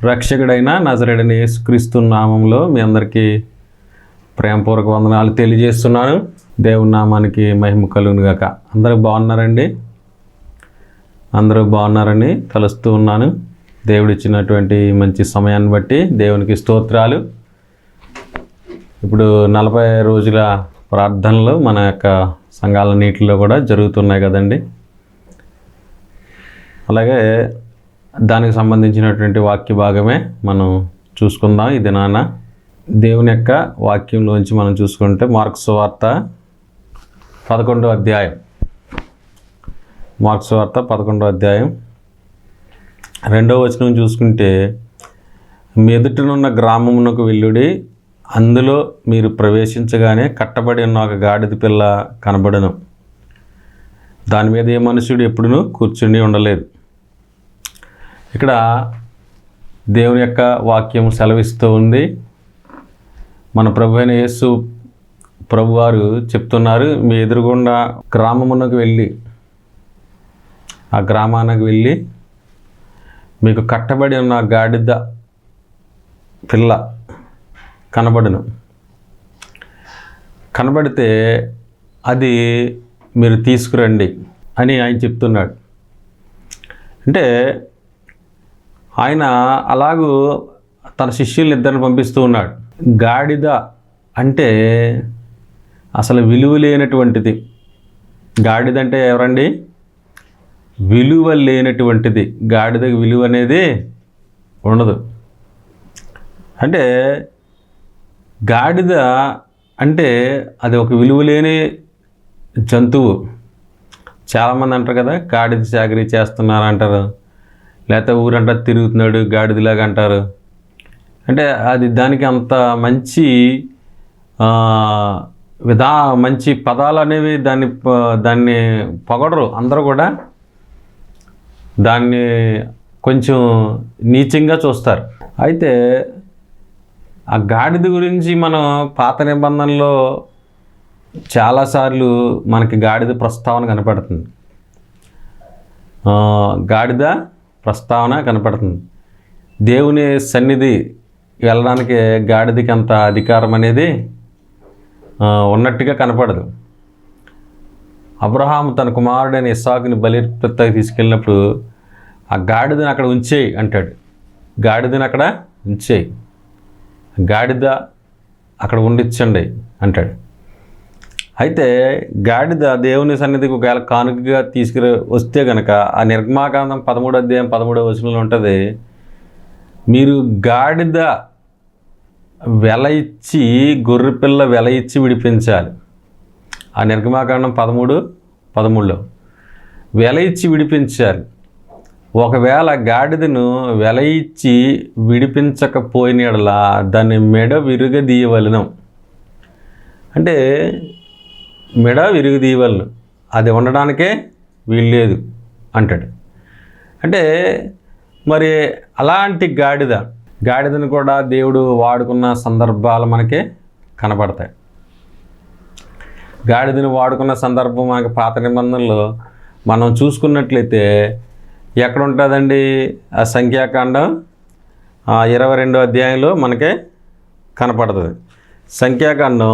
రక్షకుడైన నజరేయుడైన యేసుక్రీస్తు నామంలో మీ అందరికీ ప్రేమపూర్వక వందనాలు తెలియజేస్తున్నాను. దేవుని నామానికి మహిమ కలుగును గాక. అందరూ బాగున్నారండి? అందరూ బాగున్నారని తలుస్తూ ఉన్నాను. దేవుడిచ్చినటువంటి మంచి సమయాన్ని బట్టి దేవునికి స్తోత్రాలు. ఇప్పుడు 40 రోజుల ప్రార్థనలు మన యొక్క సంఘాలన్నిటిలో కూడా జరుగుతున్నాయి కదండి. అలాగే దానికి సంబంధించినటువంటి వాక్య భాగమే మనం చూసుకుందాం. ఇది నాన్న దేవుని యొక్క వాక్యంలోంచి మనం చూసుకుంటే మార్కు సువార్త 11వ అధ్యాయం. మార్కు సువార్త 11వ అధ్యాయం 2వ వచనం చూసుకుంటే, మీ ఎదుటనున్న గ్రామమునకు వెళ్ళుడి, అందులో మీరు ప్రవేశించగానే కట్టబడి ఉన్న ఒక గాడిద పిల్ల కనబడను. దాని మీద ఏ మనుషుడు ఎప్పుడునూ కూర్చుని ఉండలేదు. ఇక్కడ దేవుని యొక్క వాక్యం సెలవిస్తూ ఉంది. మన ప్రభు అయిన యేసు ప్రభువారు చెప్తున్నారు, మీ ఎదురుగుండా గ్రామమునకు వెళ్ళి, ఆ గ్రామానికి వెళ్ళి మీకు కట్టబడి ఉన్న గాడిద పిల్ల కనబడును. కనబడితే అది మీరు తీసుకురండి అని ఆయన చెప్తున్నాడు. అంటే ఆయన అలాగూ తన శిష్యుల్ని ఇద్దరిని పంపిస్తూ ఉన్నాడు. గాడిద అంటే అసలు విలువ లేనటువంటిది. గాడిద అంటే ఎవరండి? విలువ లేనటువంటిది. గాడిదకి విలువ అనేది ఉండదు. అంటే గాడిద అంటే అది ఒక విలువ లేని జంతువు. చాలామంది అంటారు కదా, గాడిద చాకరీ చేస్తున్నారు అంటారు, లేకపోతే ఊరంతా తిరుగుతున్నాడు గాడిదలాగా అంటారు. అంటే అది దానికి అంత మంచి మంచి పదాలు అనేవి దాన్ని పొగడరు. అందరూ కూడా దాన్ని కొంచెం నీచంగా చూస్తారు. అయితే ఆ గాడిద గురించి మనం పాత నిబంధనలో చాలాసార్లు మనకి గాడిద ప్రస్తావన కనపడుతుంది. గాడిద ప్రస్తావన కనపడుతుంది. దేవుని సన్నిధి వెళ్ళడానికి గాడిదకి అంత అధికారం అనేది ఉన్నట్టుగా కనపడదు. అబ్రహాము తన కుమారుడైన ఇస్సాకుని బలిపీఠానికి తీసుకెళ్ళినప్పుడు ఆ గాడిదని అక్కడ ఉంచేయి అంటాడు. గాడిదని అక్కడ ఉంచేయి, గాడిద అక్కడ ఉండిచ్చండి అంటాడు. అయితే గాడిద దేవుని సన్నిధికి ఒకవేళ కానుకగా వస్తే కనుక ఆ నిర్గమాకాండం 13వ అధ్యాయం 13వ వచనంలో ఉంటుంది, మీరు గాడిద వెల ఇచ్చి గొర్రెపిల్ల వెల ఇచ్చి విడిపించాలి. ఆ నిర్గమాకాండం 13:13లో వెల ఇచ్చి విడిపించాలి. ఒకవేళ గాడిదను వెల ఇచ్చి విడిపించకపోయిన యెడల దాన్ని మెడ విరుగదీయవలెను. అంటే మెడ విరుగుదీయవలను, అది ఉండడానికే వీల్లేదు అంటాడు. అంటే మరి అలాంటి గాడిదను కూడా దేవుడు వాడుకున్న సందర్భాలు మనకి కనపడతాయి. గాడిదను వాడుకున్న సందర్భం మనకి పాత నిబంధనలో మనం చూసుకున్నట్లయితే ఎక్కడ ఉంటుందండి? ఆ సంఖ్యాకాండం 22వ అధ్యాయంలో మనకే కనపడుతుంది. సంఖ్యాకాండం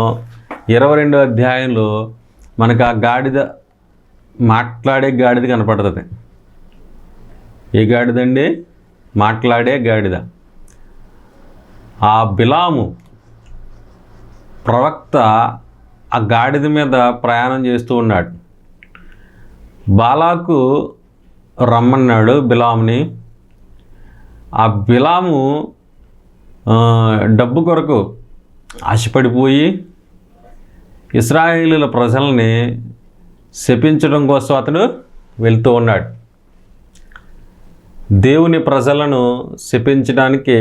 22వ అధ్యాయంలో మనకు ఆ గాడిద, మాట్లాడే గాడిద కనపడుతుంది. ఏ గాడిద అండి? మాట్లాడే గాడిద. ఆ బిలాము ప్రవక్త ఆ గాడిద మీద ప్రయాణం చేస్తూ ఉన్నాడు. బాలాకు రమ్మన్నాడు బిలాముని. ఆ బిలాము డబ్బు కొరకు ఆశపడిపోయి ఇశ్రాయేలీయుల ప్రజల్ని శపించడం కోసం అతడు వెళ్తూ ఉన్నాడు. దేవుని ప్రజలను శపించడానికి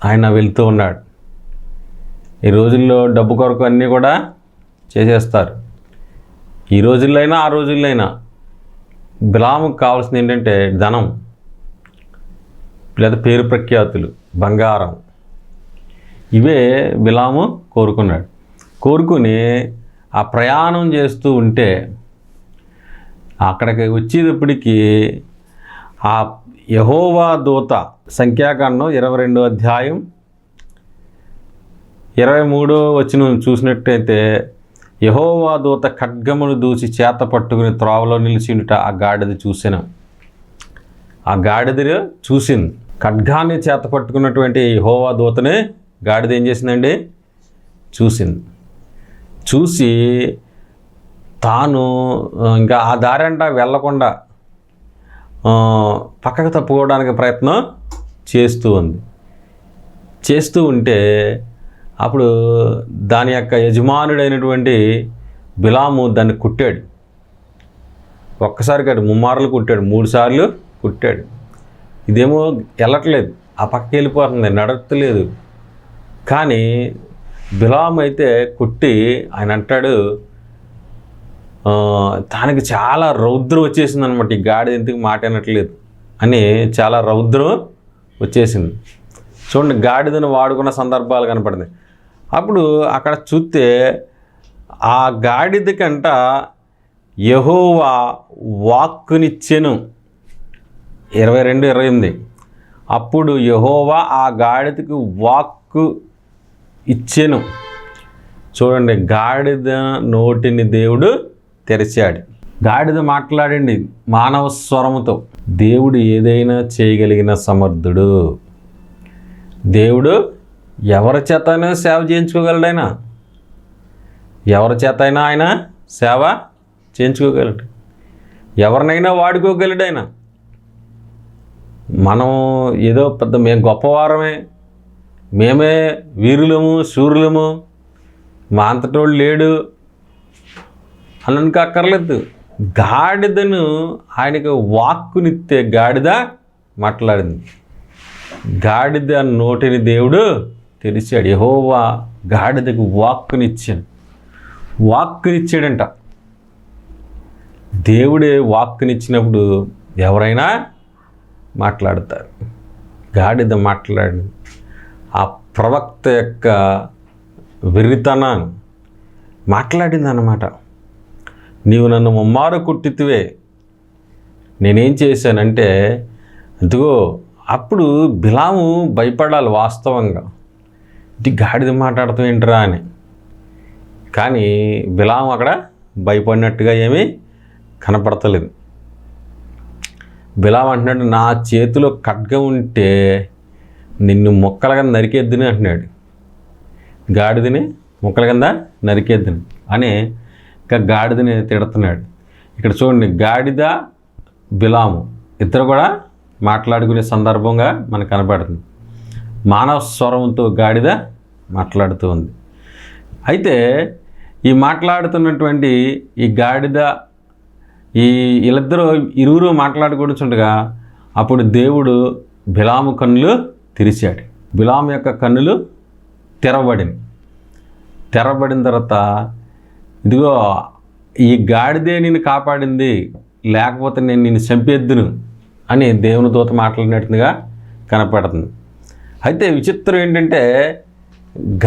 ఆయన వెళ్తూ ఉన్నాడు. ఈ రోజుల్లో డబ్బు కొరకు అన్నీ కూడా చేసేస్తారు. ఈ రోజుల్లో అయినా ఆ రోజుల్లో అయినా బిలాముకు కావాల్సింది ఏంటంటే ధనం, లేదా పేరు ప్రఖ్యాతులు, బంగారం. ఇవే బిలాము కోరుకున్నాడు. కోరుకుని ఆ ప్రయాణం చేస్తూ ఉంటే అక్కడికి వచ్చేటప్పటికి యెహోవా దూత, సంఖ్యాకాండం 22వ అధ్యాయం 23వ వచనం చూసినట్టయితే, యెహోవా దూత ఖడ్గమును దూసి చేత పట్టుకుని త్రోవలో నిలిచిండుట ఆ గాడిద చూసెను. ఆ గాడిద చూసింది. ఖడ్గాన్ని చేత పట్టుకున్నటువంటి యెహోవా దూతనే గాడిద ఏం చేసిందండి? చూసింది. చూసి తాను ఇంకా ఆ దారి అంట వెళ్ళకుండా పక్కకు తప్పుకోవడానికి ప్రయత్నం చేస్తూ ఉంటే అప్పుడు దాని యొక్క యజమానుడైనటువంటి బిలాము దాన్ని కుట్టాడు. ఒక్కసారి కాదు, ముమ్మార్లు కుట్టాడు, 3 సార్లు కుట్టాడు. ఇదేమో వెళ్ళట్లేదు, ఆ పక్కకి వెళ్ళిపోతుంది, నడతలేదు. కానీ బిలాము అయితే కుట్టి ఆయన అంటాడు, తనకి చాలా రౌద్రం వచ్చేసింది అనమాట. ఈ గాడిద ఎందుకు మాట అనట్లేదు అని చాలా రౌద్రం వచ్చేసింది. చూడండి, గాడిదను వాడుకున్న సందర్భాలు కనపడింది. అప్పుడు అక్కడ చూస్తే ఆ గాడిద కంట యెహోవా వాక్కునిచ్చెను. 22:28. అప్పుడు యెహోవా ఆ గాడిదకు వాక్కు ఇచ్చెను. చూడండి, గాడిద నోటిని దేవుడు తెరిచాడు. గాడిద మాట్లాడండి మానవ స్వరముతో. దేవుడు ఏదైనా చేయగలిగిన సమర్థుడు. దేవుడు ఎవరి చేతైనా సేవ చేయించుకోగలడైనా, ఎవరి చేతైనా ఆయన సేవ చేయించుకోగలడు, ఎవరినైనా వాడుకోగలడైనా. మనం ఏదో పెద్ద మేము గొప్పవారమే, మేమే వీరులము శూరులము, మా అంతటోళ్ళు లేడు అని అనుకోక్కర్లేదు. గాడిదను ఆయనకు వాక్కునిస్తే గాడిద మాట్లాడింది. గాడిద నోటిని దేవుడు తెరిచాడు. యెహోవా గాడిదకు వాక్కునిచ్చాడంట. దేవుడే వాక్కునిచ్చినప్పుడు ఎవరైనా మాట్లాడతారు. గాడిద మాట్లాడింది. ఆ ప్రవక్త యొక్క వెర్రితనాన్ని మాట్లాడింది అన్నమాట. నీవు నన్ను ముమ్మారు కుట్టితివే, నేనేం చేశానంటే అదిగో. అప్పుడు బిలాము భయపడాలి వాస్తవంగా, ఇది గాడిద మాట్లాడతాం ఏంట్రా అని. కానీ బిలాము అక్కడ భయపడినట్టుగా ఏమీ కనపడతలేదు. బిలాము అంటున్నాడు, నా చేతిలో ఖడ్గం ఉంటే నిన్ను ముక్కలుగా నరికేద్దుని అంటున్నాడు. గాడిదని ముక్కల కింద నరికేద్దుని అని ఇంకా గాడిదని తిడుతున్నాడు. ఇక్కడ చూడండి, గాడిద బిలాము ఇద్దరు కూడా మాట్లాడుకునే సందర్భంగా మనకు కనపడుతుంది. మానవ స్వరంతో గాడిద మాట్లాడుతూ ఉంది. అయితే ఈ మాట్లాడుతున్నటువంటి ఈ గాడిద వీళ్ళిద్దరూ ఇరువురు మాట్లాడుకుంటుండగా అప్పుడు దేవుడు బిలాము కన్నులు తెరిచాడు. బిలాము యొక్క కన్నులు తెరవబడిన తర్వాత ఇదిగో ఈ గాడిదే నిన్ను కాపాడింది, లేకపోతే నేను నిన్ను చంపేద్దును అని దేవుని దూత మాట్లాడినట్టుగా కనపడుతుంది. అయితే విచిత్రం ఏంటంటే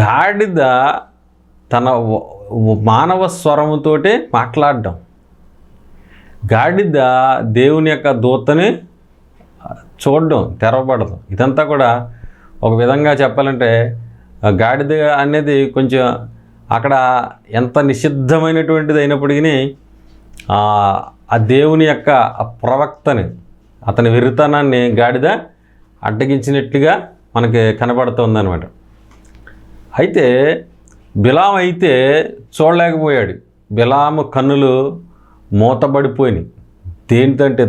గాడిద తన మానవ స్వరముతోటే మాట్లాడడం, గాడిద దేవుని యొక్క దూతని చూడడం, తెరవబడడం, ఇదంతా కూడా ఒక విధంగా చెప్పాలంటే గాడిద అనేది కొంచెం అక్కడ ఎంత నిషిద్ధమైనటువంటిది అయినప్పటికీ ఆ దేవుని యొక్క ప్రవక్తని, అతని వెర్రితనాన్ని గాడిద అడ్డగించినట్టుగా మనకి కనబడుతుందన్నమాట. అయితే బిలాము అయితే చూడలేకపోయాడు. బిలాము కన్నులు మూతబడిపోయినాయి. దేనికంటే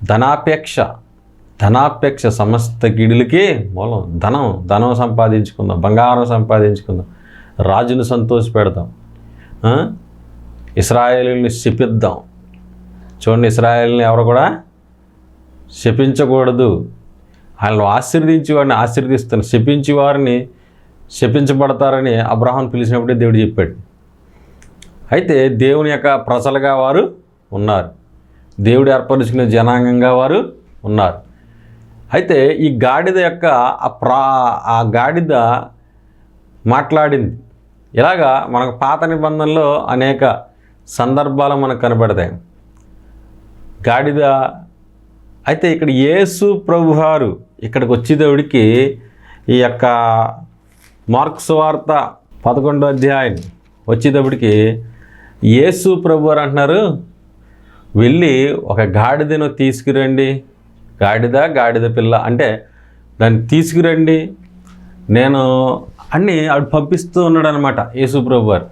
ధనాపేక్ష సమస్త గిడులకి మూలం. ధనం సంపాదించుకుందాం, బంగారం సంపాదించుకుందాం, రాజును సంతోషపెడదాం, ఇశ్రాయేలుని శపిద్దాం. చూడండి, ఇశ్రాయేలుని ఎవరు కూడా శపించకూడదు. వాళ్ళని ఆశీర్వదించి వారిని ఆశీర్వదిస్తాను, శపించి వారిని శపించబడతారని అబ్రహాం పిలిచినప్పుడే దేవుడు చెప్పాడు. అయితే దేవుని యొక్క ప్రజలుగా వారు ఉన్నారు, దేవుడు ఏర్పరుచుకునే జనాంగంగా వారు ఉన్నారు. అయితే ఈ గాడిద యొక్క ఆ గాడిద మాట్లాడింది. ఇలాగా మనకు పాత నిబంధనలో అనేక సందర్భాలు మనకు కనబడతాయి. గాడిద అయితే ఇక్కడ యేసు ప్రభువారు ఇక్కడికి వచ్చేటప్పటికి ఈ యొక్క మార్కు సువార్త 11వ అధ్యాయం వచ్చేటప్పటికి యేసు ప్రభువారు అంటున్నారు, వెళ్ళి ఒక గాడిదను తీసుకురండి, గాడిద పిల్ల అంటే దాన్ని తీసుకురండి నేను అన్నీ ఆవిడ పంపిస్తూ ఉన్నాడు అనమాట యేసు ప్రభువారు.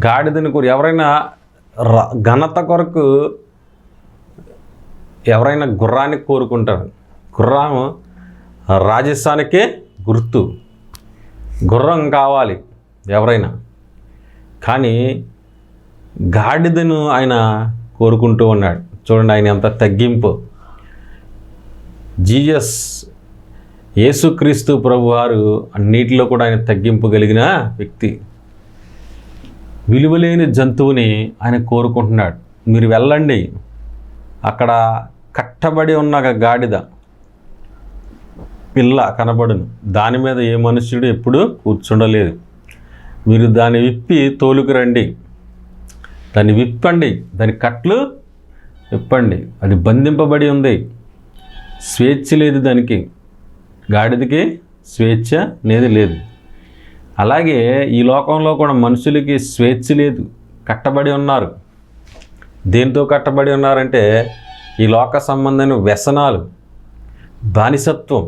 గాడిదని ఎవరైనా ఘనత కొరకు ఎవరైనా గుర్రాన్ని కోరుకుంటారు. గుర్రం రాజస్థానికే గుర్తు, గుర్రం కావాలి ఎవరైనా. కానీ గాడిదను ఆయన కోరుకుంటూ ఉన్నాడు. చూడండి ఆయన ఎంత తగ్గింపు. జీసస్ యేసుక్రీస్తు ప్రభువారు అన్నిటిలో కూడా ఆయన తగ్గింపు కలిగిన వ్యక్తి. విలువలేని జంతువుని ఆయన కోరుకుంటున్నాడు. మీరు వెళ్ళండి, అక్కడ కట్టబడి ఉన్న గాడిద పిల్ల కనబడును, దాని మీద ఏ మనుష్యుడు ఎప్పుడు కూర్చుండలేదు. మీరు దాన్ని విప్పి తోలుకురండి, దాన్ని విప్పండి, దాని కట్లు విప్పండి. అది బంధింపబడి ఉంది, స్వేచ్ఛ లేదు దానికి. గాడిదకి స్వేచ్ఛ అనేది లేదు. అలాగే ఈ లోకంలో కూడా మనుషులకి స్వేచ్ఛ లేదు, కట్టబడి ఉన్నారు. దేంతో కట్టబడి ఉన్నారంటే ఈ లోక సంబంధమైన వ్యసనాలు, బానిసత్వం,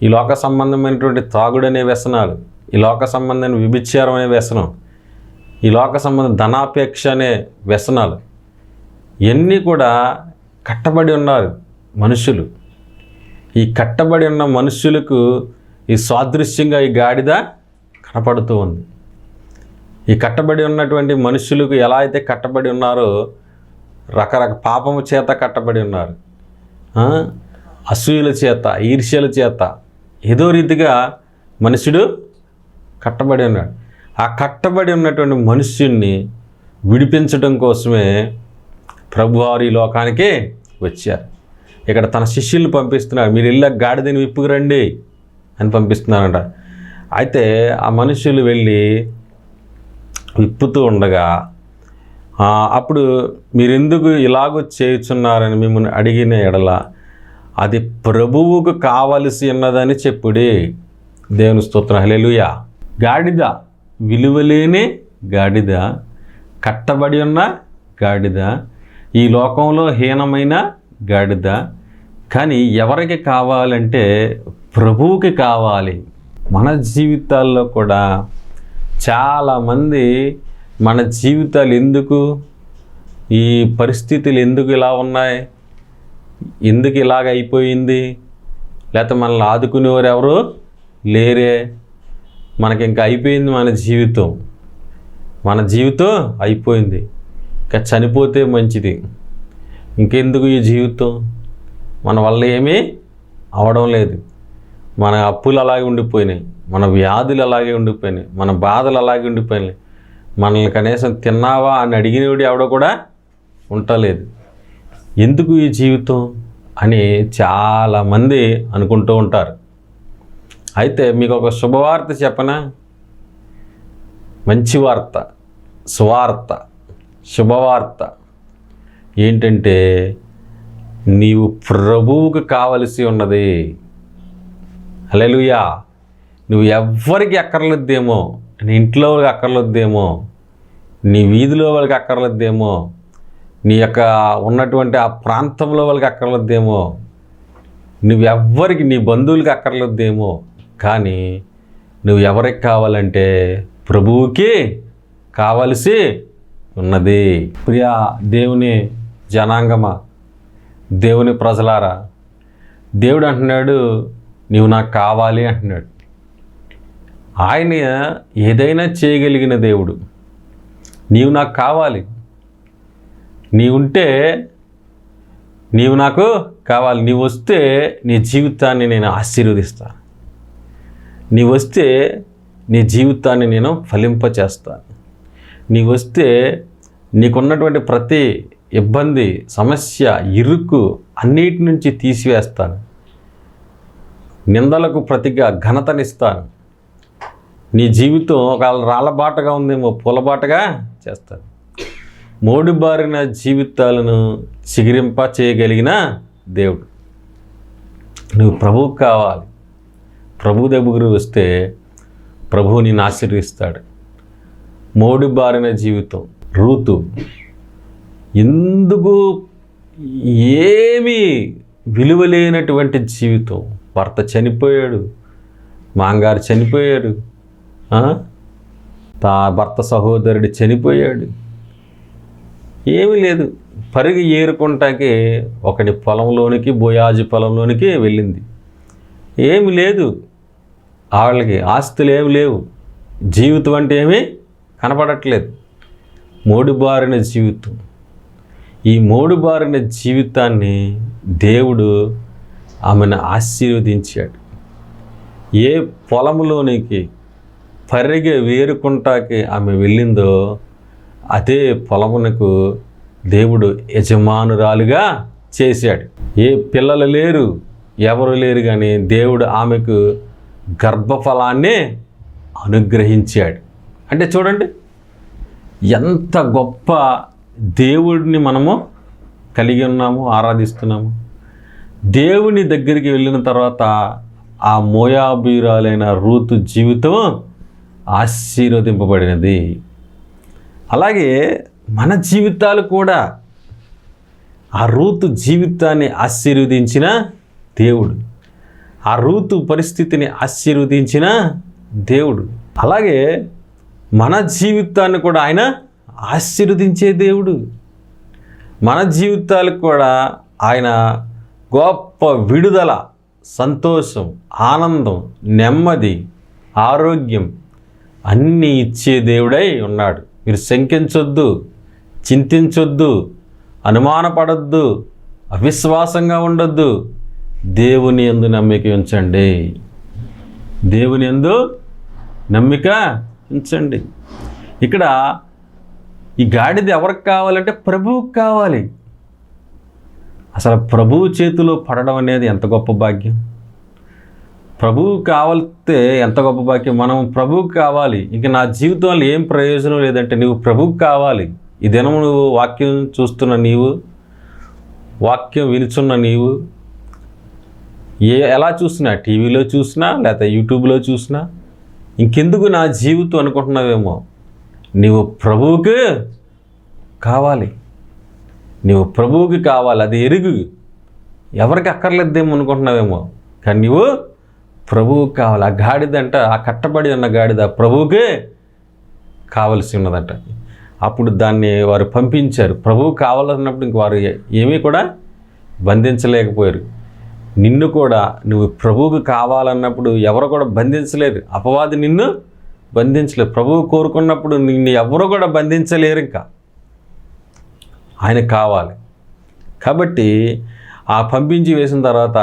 ఈ లోక సంబంధమైనటువంటి తాగుడనే వ్యసనాలు, ఈ లోక సంబంధమైన విభిచారం అనే వ్యసనం, ఈ లోక సంబంధం ధనాపేక్ష అనే వ్యసనాలు, ఇవన్నీ కూడా కట్టబడి ఉన్నారు మనుషులు. ఈ కట్టబడి ఉన్న మనుషులకు ఈ సాదృశ్యంగా ఈ గాడిద కనపడుతూ ఉంది. ఈ కట్టబడి ఉన్నటువంటి మనుషులకు ఎలా అయితే కట్టబడి ఉన్నారో, రకరకాల పాపము చేత కట్టబడి ఉన్నారు, అసూయల చేత, ఈర్ష్యల చేత, ఏదో రీతిగా మనుషుడు కట్టబడి ఉన్నాడు. ఆ కట్టబడి ఉన్నటువంటి మనుష్యుణ్ణి విడిపించడం కోసమే ప్రభువారు ఈ లోకానికి వచ్చారు. ఇక్కడ తన శిష్యుల్ని పంపిస్తున్నారు, మీరు ఇళ్ళ గాడిదని విప్పుకురండి అని పంపిస్తున్నారంట. అయితే ఆ మనుషులు వెళ్ళి విప్పుతూ ఉండగా అప్పుడు మీరెందుకు ఇలాగూ చేయుచున్నారని మిమ్మల్ని అడిగిన ఎడల అది ప్రభువుకు కావలసి ఉన్నదని చెప్పుడే. దేవుని స్తోత్రం, హల్లెలూయా. గాడిద, విలువలేని గాడిద, కట్టబడి ఉన్న గాడిద, ఈ లోకంలో హీనమైన గాడిద. కానీ ఎవరికి కావాలంటే ప్రభువుకి కావాలి. మన జీవితాల్లో కూడా చాలామంది మన జీవితాలు ఎందుకు, ఈ పరిస్థితులు ఎందుకు ఇలా ఉన్నాయి, ఎందుకు ఇలాగ అయిపోయింది, లేకపోతే మనల్ని ఆదుకునేవారు ఎవరు లేరే, మనకి ఇంకా అయిపోయింది మన జీవితం అయిపోయింది, ఇంకా చనిపోతే మంచిది, ఇంకెందుకు ఈ జీవితం, మన వల్ల ఏమీ అవడం లేదు, మన అప్పులు అలాగే ఉండిపోయినాయి, మన వ్యాధులు అలాగే ఉండిపోయినాయి, మన బాధలు అలాగే ఉండిపోయినాయి, మనల్ని కనీసం తిన్నావా అని అడిగినవాడు ఎవడో కూడా ఉండలేదు, ఎందుకు ఈ జీవితం అని చాలామంది అనుకుంటూ ఉంటారు. అయితే మీకు ఒక శుభవార్త చెప్పనా? మంచి వార్త, సువార్త, శుభవార్త ఏంటంటే నీవు ప్రభువుకు కావలసి ఉన్నది. హల్లెలూయా. నువ్వు ఎవ్వరికి అక్కర్లేదేమో, నీ ఇంట్లో వాళ్ళకి అక్కర్లేదేమో, నీ వీధిలో వాళ్ళకి అక్కర్లేదేమో, నీ యొక్క ఉన్నటువంటి ఆ ప్రాంతంలో వాళ్ళకి అక్కర్లేదేమో, నువ్వెవ్వరికి, నీ బంధువులకి అక్కర్లేదేమో, కానీ నువ్వు ఎవరికి కావాలంటే ప్రభువుకి కావలసి ఉన్నది. ప్రియా దేవుని జనాంగమా, దేవుని ప్రజలారా, దేవుడు అంటున్నాడు నీవు నాకు కావాలి అంటున్నాడు. ఆయన ఏదైనా చేయగలిగిన దేవుడు. నీవు నాకు కావాలి, నీవుంటే నీవు నాకు కావాలి, నీవు వస్తే నీ జీవితాన్ని నేను ఆశీర్వదిస్తాను, నీవు వస్తే నీ జీవితాన్ని నేను ఫలింపచేస్తాను, నీవు వస్తే నీకున్నటువంటి ప్రతి ఇబ్బంది, సమస్య, ఇరుకు అన్నిటి నుంచి తీసివేస్తాను, నిందలకు ప్రతిగా ఘనతనిస్తాను, నీ జీవితం ఒక రాళ్ళబాటగా ఉందేమో పూలబాటగా చేస్తాను. మోడుబారిన జీవితాలను చిగిరింప చేయగలిగిన దేవుడు. నువ్వు ప్రభువుకు కావాలి. ప్రభు దగ్గరకు వస్తే ప్రభువు నిన్ను ఆశీర్వదిస్తాడు. మోడుబారిన జీవితం రూతు ఎందుకు ఏమీ విలువలేనటువంటి జీవితం. భర్త చనిపోయాడు, మాంగారు చనిపోయారు, భర్త సహోదరుడు చనిపోయాడు, ఏమీ లేదు. పరిగి ఏరుకుంటాకి ఒకటి పొలంలోనికి, బోయాజు పొలంలోనికి వెళ్ళింది. ఏమి లేదు, వాళ్ళకి ఆస్తులు ఏమి లేవు, జీవితం అంటే ఏమీ కనపడట్లేదు. మోడుబారిన జీవితం. ఈ మోడుబారిన జీవితాన్ని దేవుడు ఆమెను ఆశీర్వదించాడు. ఏ పొలంలోనికి పరిగె వేరుకుంటాకి ఆమె వెళ్ళిందో అదే పొలమునకు దేవుడు యజమానురాలుగా చేశాడు. ఏ పిల్లలు లేరు, ఎవరు లేరు, కానీ దేవుడు ఆమెకు గర్భఫలాన్ని అనుగ్రహించాడు. అంటే చూడండి ఎంత గొప్ప దేవుడిని మనము కలిగి ఉన్నాము, ఆరాధిస్తున్నాము. దేవుని దగ్గరికి వెళ్ళిన తర్వాత ఆ మోయాబీయురాలైన రూతు జీవితం ఆశీర్వదింపబడినది. అలాగే మన జీవితాలు కూడా ఆ రూతు జీవితాన్ని ఆశీర్వదించిన దేవుడు, ఆ రూతు పరిస్థితిని ఆశీర్వదించిన దేవుడు. అలాగే మన జీవితాన్ని కూడా ఆయన ఆశీర్వదించే దేవుడు. మన జీవితాలకు కూడా ఆయన గొప్ప విడుదల, సంతోషం, ఆనందం, నెమ్మది, ఆరోగ్యం అన్నీ ఇచ్చే దేవుడై ఉన్నాడు. మీరు శంకించొద్దు, చింతించొద్దు, అనుమానపడొద్దు, అవిశ్వాసంగా ఉండొద్దు. దేవుని యందు నమ్మిక ఉంచండి. దేవుని యందు నమ్మిక ఉంచండి. ఇక్కడ ఈ గాడిద ఎవరికి కావాలంటే ప్రభువుకి కావాలి. అసలు ప్రభువు చేతిలో పడడం అనేది ఎంత గొప్ప భాగ్యం. ప్రభువు కావాలితే ఎంత గొప్ప భాగ్యం. మనం ప్రభువుకి కావాలి. ఇంక నా జీవితంలో ఏం ప్రయోజనం లేదంటే నువ్వు ప్రభువుకి కావాలి. ఈ దినము నువ్వు వాక్యం చూస్తున్న నీవు, వాక్యం విలుచున్న నీవు, ఎలా చూసినా, టీవీలో చూసినా లేకపోతే యూట్యూబ్లో చూసినా, ఇంకెందుకు నా జీవితం అనుకుంటున్నావేమో. నీవు ప్రభువుకి కావాలి, నీవు ప్రభువుకి కావాలి. అది ఎరుగు, ఎవరికి అక్కర్లేదేమో అనుకుంటున్నావేమో, కానీ నీవు ప్రభువుకి కావాలి. ఆ గాడిద అంట, ఆ కట్టబడి ఉన్న గాడిద ప్రభువుకే కావలసి ఉన్నదంట. అప్పుడు దాన్ని వారు పంపించారు. ప్రభువు కావాలన్నప్పుడు ఇంక వారు ఏమీ కూడా బంధించలేకపోయారు. నిన్ను కూడా నువ్వు ప్రభువుకు కావాలన్నప్పుడు ఎవరు కూడా బంధించలేరు. అపవాది నిన్ను బంధించలేరు. ప్రభువు కోరుకున్నప్పుడు నిన్ను ఎవరు కూడా బంధించలేరు. ఇంకా ఆయన కావాలి కాబట్టి ఆ పంపించి వేసిన తర్వాత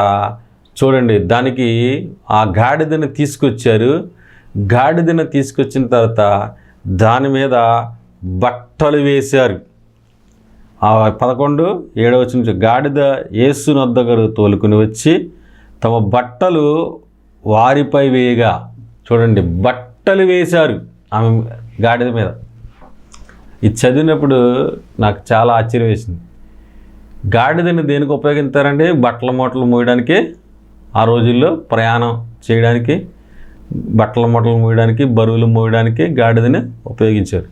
చూడండి, దానికి ఆ గాడిదను తీసుకొచ్చారు. గాడిదను తీసుకొచ్చిన తర్వాత దాని మీద బట్టలు వేశారు. 11:7 నుంచి గాడిద యేసు నొద్దకు తోలుకుని వచ్చి తమ బట్టలు వారిపై వేయగా, చూడండి బట్టలు వేశారు ఆమె గాడిద మీద. ఇది చదివినప్పుడు నాకు చాలా ఆశ్చర్యం వేసింది. గాడిదని దేనికి ఉపయోగిస్తారంటే బట్టల మూటలు మోయడానికి, ఆ రోజుల్లో ప్రయాణం చేయడానికి, బట్టల మూటలు మోయడానికి, బరువులు మోయడానికి గాడిదని ఉపయోగించారు.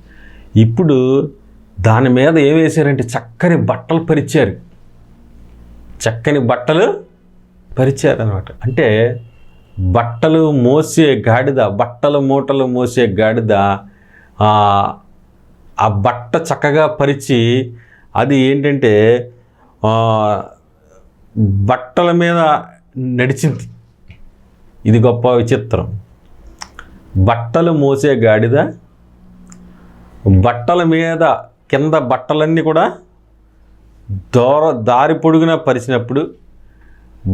ఇప్పుడు దాని మీద ఏం వేశారంటే చక్కని బట్టలు పరిచారు. చక్కని బట్టలు పరిచారు అనమాట. అంటే బట్టలు మోసే గాడిద, బట్టల మూటలు మోసే గాడిద ఆ బట్ట చక్కగా పరిచి, అది ఏంటంటే బట్టల మీద నడిచింది. ఇది గొప్ప విచిత్రం. బట్టలు మోసే గాడిద బట్టల మీద, కింద బట్టలన్నీ కూడా దారి పొడుగున పరిచినప్పుడు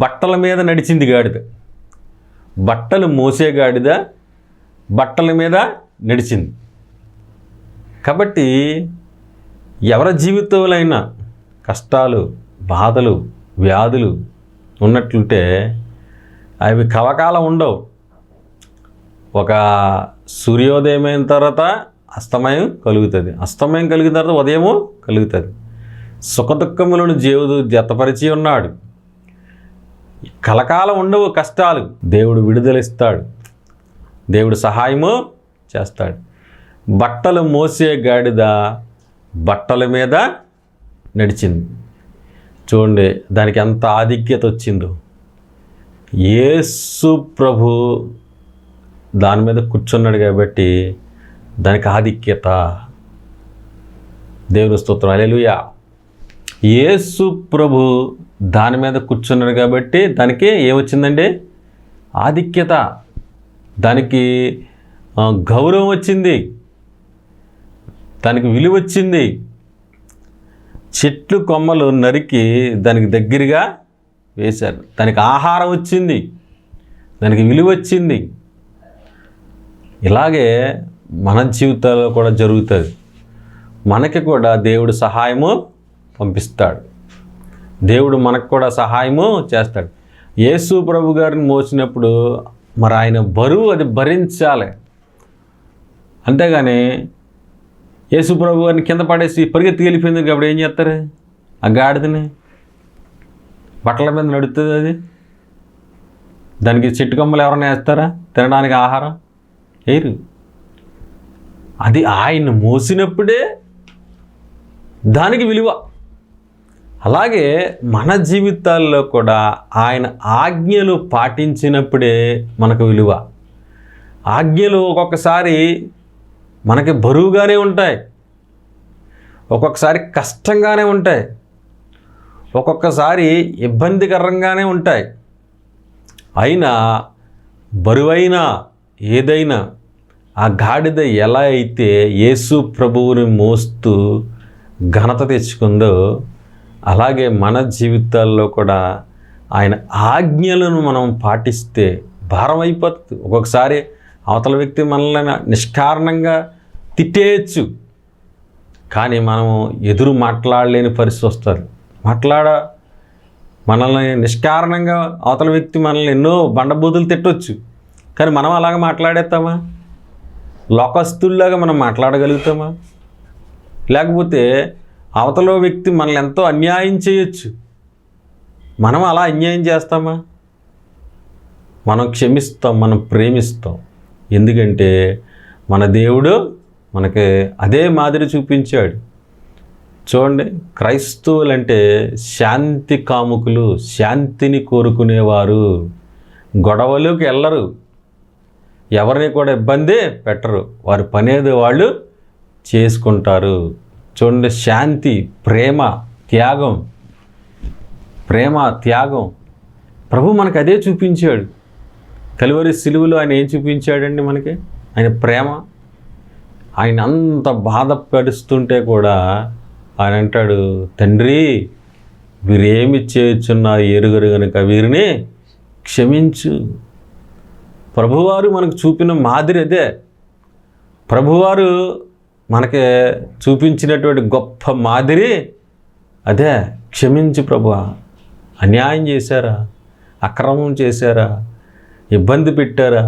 బట్టల మీద నడిచింది గాడిద. బట్టలు మోసే గాడిద బట్టల మీద నడిచింది. కాబట్టి ఎవరి జీవితంలో అయినా కష్టాలు, బాధలు, వ్యాధులు ఉన్నట్లుంటే అవి కలకాలం ఉండవు. ఒక సూర్యోదయం అయిన తర్వాత అస్తమయం కలుగుతుంది, అస్తమయం కలిగిన తర్వాత ఉదయము కలుగుతుంది. సుఖదుఖములను దేవుడు జతపరిచి ఉన్నాడు. కలకాలం ఉండవు కష్టాలు. దేవుడు విడుదలిస్తాడు, దేవుడు సహాయము చేస్తాడు. బట్టలు మోసే గాడిద బట్టల మీద నడిచింది. చూడండి దానికి ఎంత ఆధిక్యత వచ్చిందో. యేసు ప్రభు దాని మీద కూర్చున్నాడు కాబట్టి దానికి ఆధిక్యత. దేవుని స్తోత్రం, హల్లెలూయా. యేసు ప్రభు దాని మీద కూర్చున్నాడు కాబట్టి దానికి ఏమొచ్చిందండి? ఆధిక్యత. దానికి గౌరవం వచ్చింది, దానికి విలువ వచ్చింది. చెట్లు కొమ్మలు నరికి దానికి దగ్గరగా వేశారు, దానికి ఆహారం వచ్చింది, దానికి విలువ వచ్చింది. ఇలాగే మన జీవితాల్లో కూడా జరుగుతుంది. మనకి కూడా దేవుడు సహాయము పంపిస్తాడు, దేవుడు మనకు కూడా సహాయము చేస్తాడు. యేసు ప్రభు గారిని మోసినప్పుడు మరి ఆయన బరువు అది భరించాలి. అంతేగాని యేసు ప్రభు గారిని కింద పడేసి పరిగెత్తి వెళ్ళిపోయింది కాబట్టి ఏం చేస్తారు? ఆ గాడిదని బట్టల మీద నడుస్తుంది, అది దానికి చెట్టు కొమ్మలు ఎవరైనా వేస్తారా? తినడానికి ఆహారం వేయరు. అది ఆయన మోసినప్పుడే దానికి విలువ. అలాగే మన జీవితాల్లో కూడా ఆయన ఆజ్ఞలు పాటించినప్పుడే మనకు విలువ. ఆజ్ఞలు ఒక్కొక్కసారి మనకి బరువుగానే ఉంటాయి, ఒక్కొక్కసారి కష్టంగానే ఉంటాయి, ఒక్కొక్కసారి ఇబ్బందికరంగానే ఉంటాయి. అయినా బరువైనా ఏదైనా ఆ గాడిద ఎలా అయితే యేసు ప్రభువుని మోస్తూ ఘనత తెచ్చుకుందో అలాగే మన జీవితాల్లో కూడా ఆయన ఆజ్ఞలను మనం పాటిస్తే భారం అయిపోతుంది. ఒక్కొక్కసారి అవతల వ్యక్తి మనల్ని నిష్కారణంగా తిట్టేయచ్చు, కానీ మనం ఎదురు మాట్లాడలేని పరిస్థితి వస్తుంది. మనల్ని నిష్కారణంగా అవతల వ్యక్తి మనల్ని ఎన్నో బండబూతులు తిట్టవచ్చు, కానీ మనం అలాగ మాట్లాడేస్తామా? లోకస్తుల్లాగా మనం మాట్లాడగలుగుతామా? లేకపోతే అవతల వ్యక్తి మనల్ని ఎంతో అన్యాయం చేయొచ్చు, మనం అలా అన్యాయం చేస్తామా? మనం క్షమిస్తాం, మనం ప్రేమిస్తాం. ఎందుకంటే మన దేవుడు మనకి అదే మాదిరి చూపించాడు. చూడండి, క్రైస్తవులంటే శాంతి కాముకులు, శాంతిని కోరుకునేవారు. గొడవలోకి వెళ్ళరు, ఎవరిని కూడా ఇబ్బంది పెట్టరు, వారి పనేది వాళ్ళు చేసుకుంటారు. చూడండి, శాంతి, ప్రేమ, త్యాగం. ప్రభు మనకు అదే చూపించాడు. కలువరి సిలువలో ఆయన ఏం చూపించాడండి మనకి? ఆయన ప్రేమ. ఆయన అంత బాధపడుస్తుంటే కూడా ఆయన అంటాడు, తండ్రి వీరేమి చేయుచున్నారు ఎరుగరు గనుక వీరిని క్షమించు. ప్రభువారు మనకు చూపిన మాదిరి అదే. ప్రభువారు మనకి చూపించినటువంటి గొప్ప మాదిరి అదే. క్షమించు ప్రభువా, అన్యాయం చేశారా, అక్రమం చేశారా, ఇబ్బంది పెట్టారా,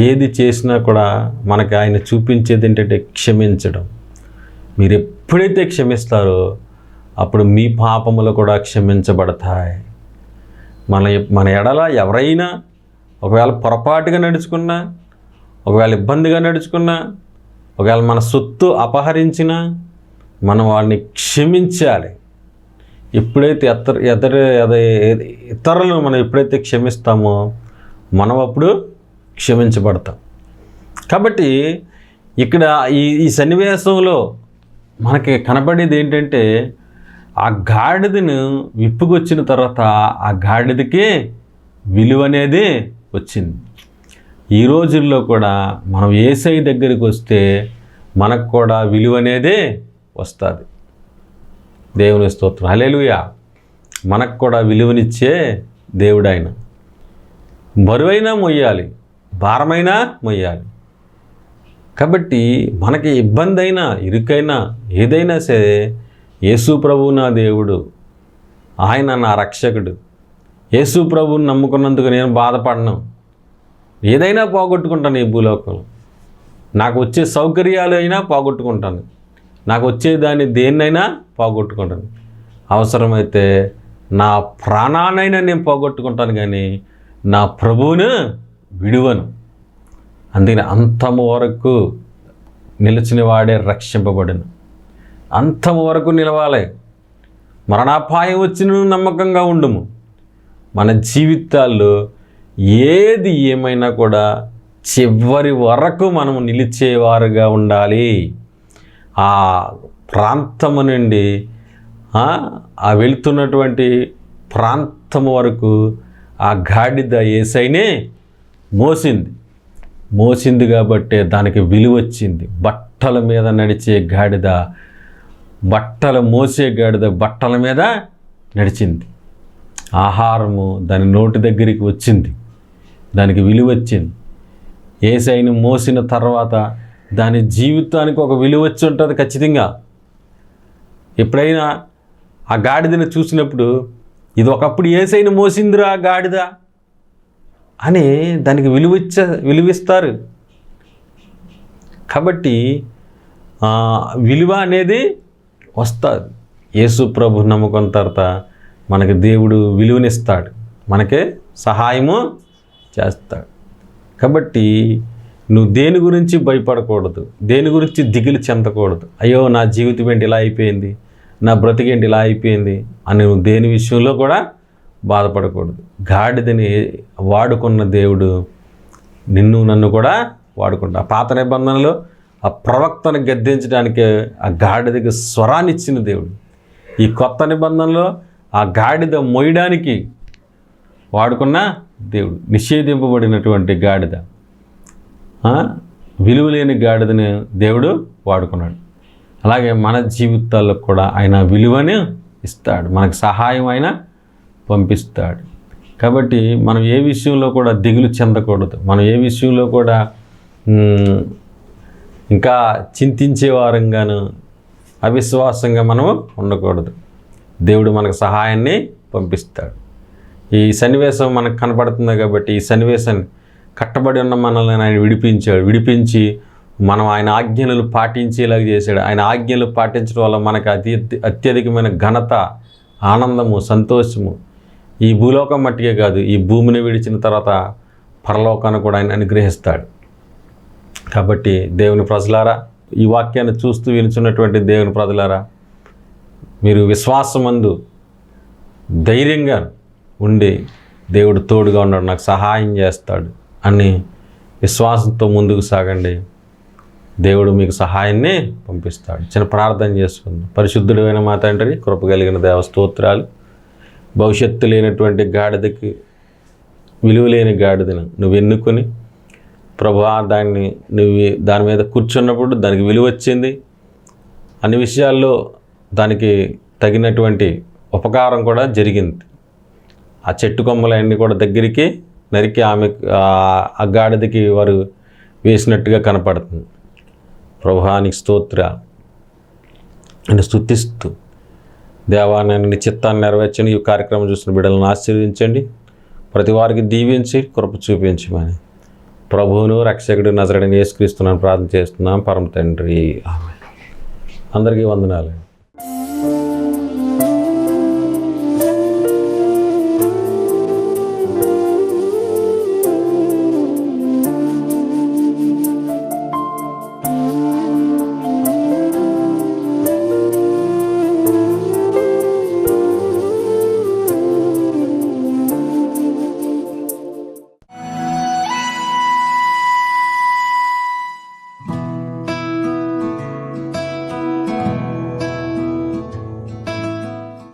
ఏది చేసినా కూడా మనకి ఆయన చూపించేది ఏంటంటే క్షమించడం. మీరు ఎప్పుడైతే క్షమిస్తారో అప్పుడు మీ పాపములు కూడా క్షమించబడతాయి. మన ఎడల ఎవరైనా ఒకవేళ పొరపాటుగా నడుచుకున్నా, ఒకవేళ ఇబ్బందిగా నడుచుకున్నా, ఒకవేళ మన సొత్తు అపహరించినా మనం వాళ్ళని క్షమించాలి. ఎప్పుడైతే ఇతరులను మనం ఎప్పుడైతే క్షమిస్తామో మనం అప్పుడు క్షమించబడతాం. కాబట్టి ఇక్కడ ఈ సన్నివేశంలో మనకి కనబడేది ఏంటంటే ఆ గాడిదను విప్పుకొచ్చిన తర్వాత ఆ గాడిదకి విలువ అనేది వచ్చింది. ఈ రోజుల్లో కూడా మనం యేసయ్య దగ్గరికి వస్తే మనకు కూడా విలువ అనేది వస్తుంది. దేవుని స్తోత్రం, హల్లెలూయా. మనకు కూడా విలువనిచ్చే దేవుడు ఆయన. బరువైనా మొయ్యాలి, భారమైనా మొయ్యాలి. కాబట్టి మనకి ఇబ్బంది అయినా, ఇరుకైనా, ఏదైనా సరే యేసు ప్రభువు నా దేవుడు, ఆయన నా రక్షకుడు. యేసు ప్రభువుని నమ్ముకున్నందుకు నేను బాధపడను. ఏదైనా పోగొట్టుకుంటాను ఈ భూలోకంలో, నాకు వచ్చే సౌకర్యాలు అయినా పోగొట్టుకుంటాను, నాకు వచ్చే దాన్ని దేన్నైనా పోగొట్టుకుంటాను, అవసరమైతే నా ప్రాణాన్నైనా నేను పోగొట్టుకుంటాను, కానీ నా ప్రభువును విడువను. అందుకని అంతము వరకు నిలిచిన వాడే రక్షింపబడును. అంతము వరకు నిలవాలి. మరణాపాయం వచ్చిన నమ్మకంగా ఉండుము. మన జీవితాల్లో ఏది ఏమైనా కూడా చివరి వరకు మనము నిలిచేవారుగా ఉండాలి. ఆ ప్రాంతము నుండి ఆ వెళ్తున్నటువంటి ప్రాంతము వరకు ఆ గాడిద యేసయ్యనే మోసింది కాబట్టే దానికి విలువ వచ్చింది. బట్టల మీద నడిచే గాడిద, బట్టలు మోసే గాడిద బట్టల మీద నడిచింది. ఆహారము దాని నోటి దగ్గరికి వచ్చింది, దానికి విలువ వచ్చింది. యేసయ్యను మోసిన తర్వాత దాని జీవితానికి ఒక విలువ వచ్చి ఉంటుంది ఖచ్చితంగా. ఎప్పుడైనా ఆ గాడిదను చూసినప్పుడు ఇది ఒకప్పుడు యేసయ్యను మోసిందిరా గాడిద అని దానికి విలువిస్తారు. కాబట్టి విలువ అనేది వస్తుంది. యేసు ప్రభు నమ్మకం తర్వాత మనకి దేవుడు విలువనిస్తాడు, మనకే సహాయము చేస్తాడు. కాబట్టి నువ్వు దేని గురించి భయపడకూడదు, దేని గురించి దిగులు చెందకూడదు. అయ్యో నా జీవితం ఏంటి ఇలా అయిపోయింది, నా బ్రతికేంటి ఇలా అయిపోయింది అని నువ్వు దేని విషయంలో కూడా బాధపడకూడదు. గాడిదని వాడుకున్న దేవుడు నిన్ను నన్ను కూడా వాడుకుంటా. ఆ పాత నిబంధనలో ఆ ప్రవక్తను గద్దించడానికి ఆ గాడిదకి స్వరాన్ని ఇచ్చిన దేవుడు. ఈ కొత్త నిబంధనలో ఆ గాడిద మోయడానికి వాడుకున్న దేవుడు. నిషేధింపబడినటువంటి గాడిద, విలువలేని గాడిదని దేవుడు వాడుకున్నాడు. అలాగే మన జీవితాల్లో కూడా ఆయన విలువని ఇస్తాడు, మనకు సహాయం ఆయన పంపిస్తాడు. కాబట్టి మనం ఏ విషయంలో కూడా దిగులు చెందకూడదు, మనం ఏ విషయంలో కూడా ఇంకా చింతించే వారంగాను అవిశ్వాసంగా మనము ఉండకూడదు. దేవుడు మనకు సహాయాన్ని పంపిస్తాడు. ఈ సన్నివేశం మనకు కనపడుతుంది కాబట్టి ఈ సన్నివేశాన్ని కట్టబడి ఉన్న మనల్ని ఆయన విడిపించి మనం ఆయన ఆజ్ఞలు పాటించేలాగా చేశాడు. ఆయన ఆజ్ఞలు పాటించడం వల్ల మనకు అత్యధికమైన ఘనత, ఆనందము, సంతోషము ఈ భూలోకం మట్టికే కాదు, ఈ భూమిని విడిచిన తర్వాత పరలోకాన్ని కూడా ఆయన అనుగ్రహిస్తాడు. కాబట్టి దేవుని ప్రజలారా, ఈ వాక్యాన్ని చూస్తూ వినుచున్నటువంటి దేవుని ప్రజలారా, మీరు విశ్వాసమందు ధైర్యంగా ఉండి దేవుడు తోడుగా ఉన్నాడు, నాకు సహాయం చేస్తాడు అని విశ్వాసంతో ముందుకు సాగండి. దేవుడు మీకు సహాయాన్ని పంపిస్తాడు. చిన్న ప్రార్థన చేసుకుందాం. పరిశుద్ధుడైన మా తండ్రి, కృప కలిగిన దేవ స్తోత్రాలు. భవిష్యత్తు లేనటువంటి గాడిదకి, విలువ లేని గాడిదను నువ్వు ఎన్నుకొని ప్రభువా నువ్వు దాని మీద కూర్చున్నప్పుడు దానికి విలువ వచ్చింది. అన్ని విషయాల్లో దానికి తగినటువంటి ఉపకారం కూడా జరిగింది. ఆ చెట్టు కొమ్మలన్నీ కూడా దగ్గరికి నరికి ఆ గాడిదకి వారు వేసినట్టుగా కనపడుతుంది. ప్రభువానికి స్తోత్రాలు అని స్తుతిస్తూ దేవాన్ని చిత్తాన్ని నెరవేర్చని ఈ కార్యక్రమం చూసిన బిడ్డలను ఆశీర్వదించండి. ప్రతి వారికి దీవించి కృప చూపించమని ప్రభువును రక్షకుడు నజరేయుడైన యేసుక్రీస్తును ప్రార్థన చేస్తున్నాం పరమ తండ్రి. ఆమేన్. అందరికీ వందనాలు.